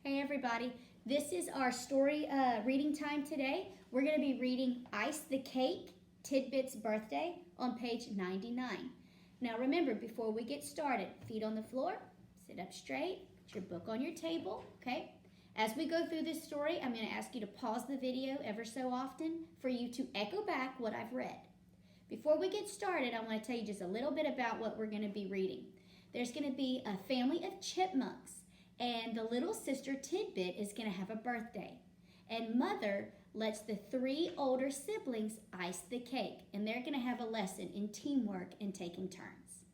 Hey everybody, this is our story reading time today. We're going to be reading Ice the Cake, Tidbit's Birthday on page 99. Now remember, before we get started, feet on the floor, sit up straight, put your book on your table, okay? As we go through this story, I'm going to ask you to pause the video ever so often for you to echo back what I've read. Before we get started, I want to tell you just a little bit about what we're going to be reading. There's going to be a family of chipmunks, and the little sister Tidbit is going to have a birthday. And Mother lets the 3 older siblings ice the cake, and they're going to have a lesson in teamwork and taking turns.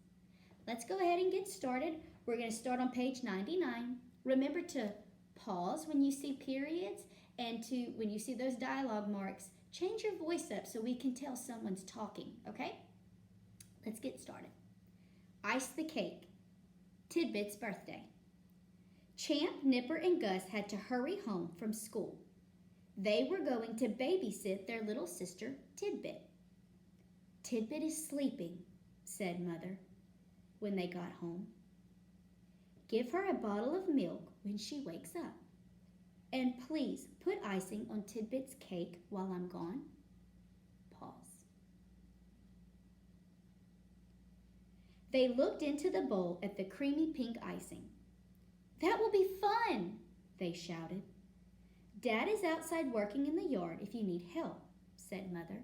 Let's go ahead and get started. We're going to start on page 99. Remember to pause when you see periods, and when you see those dialogue marks, change your voice up so we can tell someone's talking, okay? Let's get started. Ice the cake. Tidbit's birthday. Champ, Nipper, and Gus had to hurry home from school. They were going to babysit their little sister, Tidbit. Tidbit is sleeping, said Mother when they got home. Give her a bottle of milk when she wakes up. And please put icing on Tidbit's cake while I'm gone. Pause. They looked into the bowl at the creamy pink icing. That will be fun, they shouted. Dad is outside working in the yard if you need help, said Mother.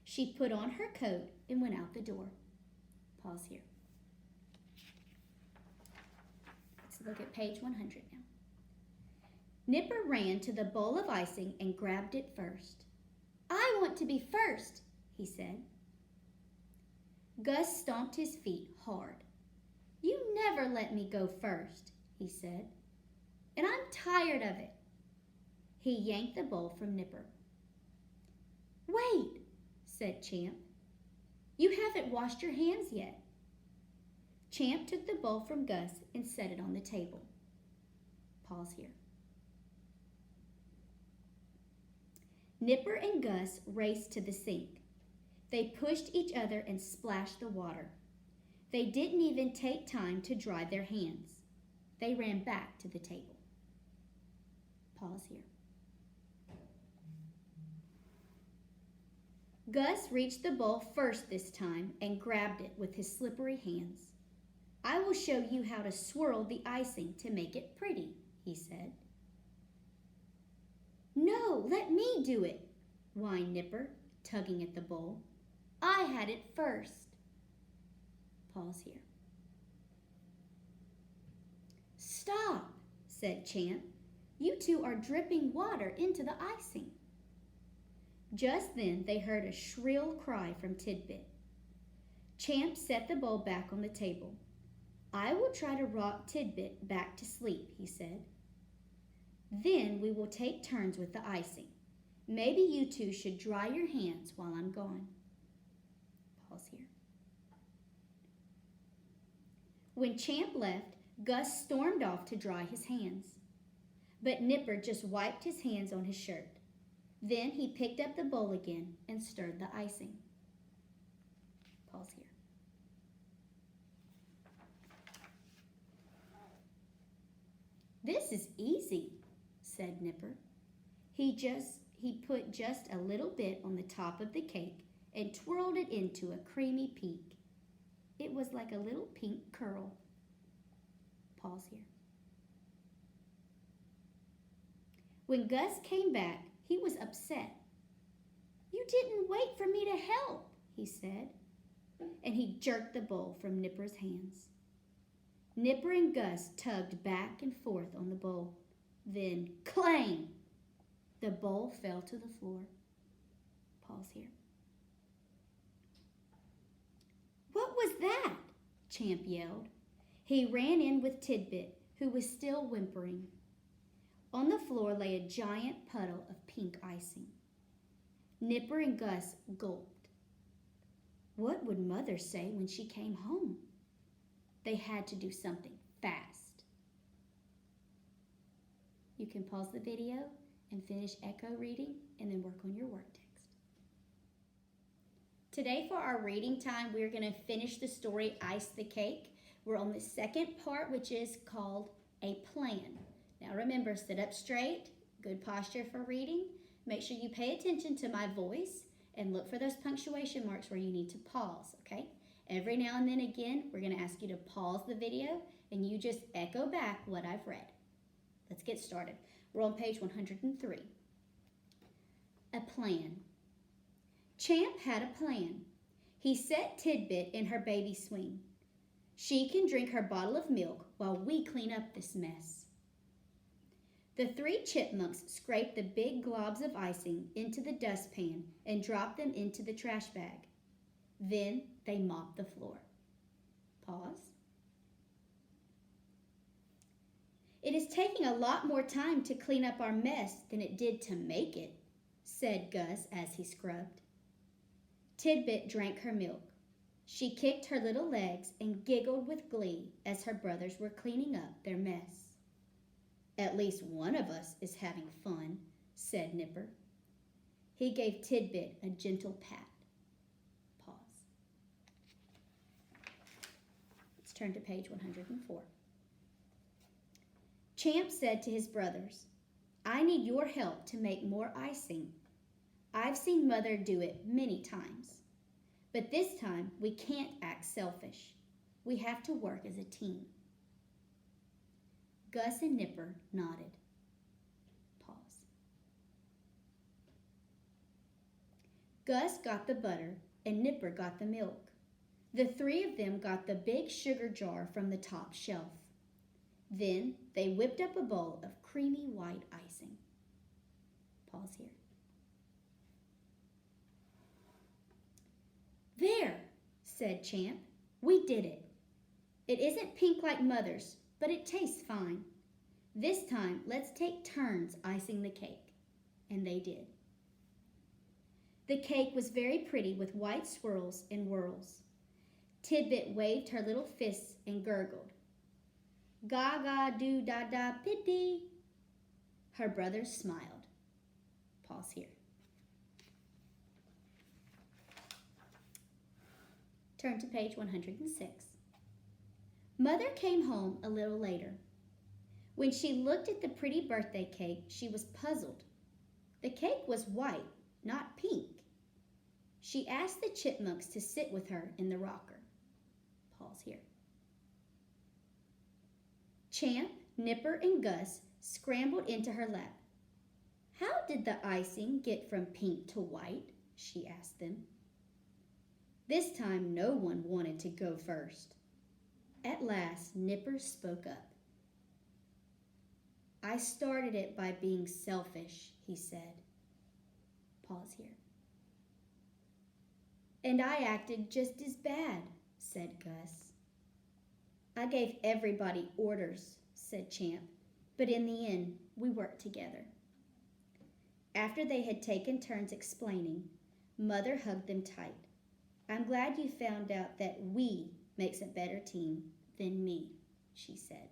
She put on her coat and went out the door. Pause here. Let's look at page 100 now. Nipper ran to the bowl of icing and grabbed it first. I want to be first, he said. Gus stomped his feet hard. You never let me go first, he said, and I'm tired of it. He yanked the bowl from Nipper. Wait, said Champ. You haven't washed your hands yet. Champ took the bowl from Gus and set it on the table. Pause here. Nipper and Gus raced to the sink. They pushed each other and splashed the water. They didn't even take time to dry their hands. They ran back to the table. Pause here. Gus reached the bowl first this time and grabbed it with his slippery hands. I will show you how to swirl the icing to make it pretty, he said. No, let me do it, whined Nipper, tugging at the bowl. I had it first. Pause here. Stop, said Champ. You two are dripping water into the icing. Just then they heard a shrill cry from Tidbit. Champ set the bowl back on the table. I will try to rock Tidbit back to sleep, he said. Then we will take turns with the icing. Maybe you two should dry your hands while I'm gone. Pause here. When Champ left, Gus stormed off to dry his hands. But Nipper just wiped his hands on his shirt. Then he picked up the bowl again and stirred the icing. Pause here. This is easy, said Nipper. He put just a little bit on the top of the cake and twirled it into a creamy peak. It was like a little pink curl. Pause here. When Gus came back, he was upset. You didn't wait for me to help, he said, and he jerked the bowl from Nipper's hands. Nipper and Gus tugged back and forth on the bowl. Then, clang! The bowl fell to the floor. Pause here. What was that? Champ yelled. He ran in with Tidbit, who was still whimpering. On the floor lay a giant puddle of pink icing. Nipper and Gus gulped. What would Mother say when she came home? They had to do something fast. You can pause the video and finish echo reading and then work on your word text. Today for our reading time, we're going to finish the story Ice the Cake. We're on the second part, which is called A Plan. Now remember, sit up straight, good posture for reading. Make sure you pay attention to my voice and look for those punctuation marks where you need to pause, okay? Every now and then again, we're going to ask you to pause the video and you just echo back what I've read. Let's get started. We're on page 103. A plan. Champ had a plan. He set Tidbit in her baby swing. She can drink her bottle of milk while we clean up this mess. The three chipmunks scraped the big globs of icing into the dustpan and dropped them into the trash bag. Then they mopped the floor. Pause. It is taking a lot more time to clean up our mess than it did to make it, said Gus as he scrubbed. Tidbit drank her milk. She kicked her little legs and giggled with glee as her brothers were cleaning up their mess. At least one of us is having fun, said Nipper. He gave Tidbit a gentle pat. Pause. Let's turn to page 104. Champ said to his brothers, I need your help to make more icing. I've seen Mother do it many times. But this time, we can't act selfish. We have to work as a team. Gus and Nipper nodded. Pause. Gus got the butter and Nipper got the milk. The three of them got the big sugar jar from the top shelf. Then they whipped up a bowl of creamy white icing. Pause here. There, said Champ. We did it. It isn't pink like Mother's, but it tastes fine. This time, let's take turns icing the cake. And they did. The cake was very pretty with white swirls and whirls. Tidbit waved her little fists and gurgled. Ga-ga-doo-da-da-piddy. Her brothers smiled. Pause here. Turn to page 106. Mother came home a little later. When she looked at the pretty birthday cake, she was puzzled. The cake was white, not pink. She asked the chipmunks to sit with her in the rocker. Pause here. Champ, Nipper, and Gus scrambled into her lap. How did the icing get from pink to white? She asked them. This time, no one wanted to go first. At last, Nipper spoke up. I started it by being selfish, he said. Pause here. And I acted just as bad, said Gus. I gave everybody orders, said Champ, but in the end, we worked together. After they had taken turns explaining, Mother hugged them tight. I'm glad you found out that we makes a better team than me, she said.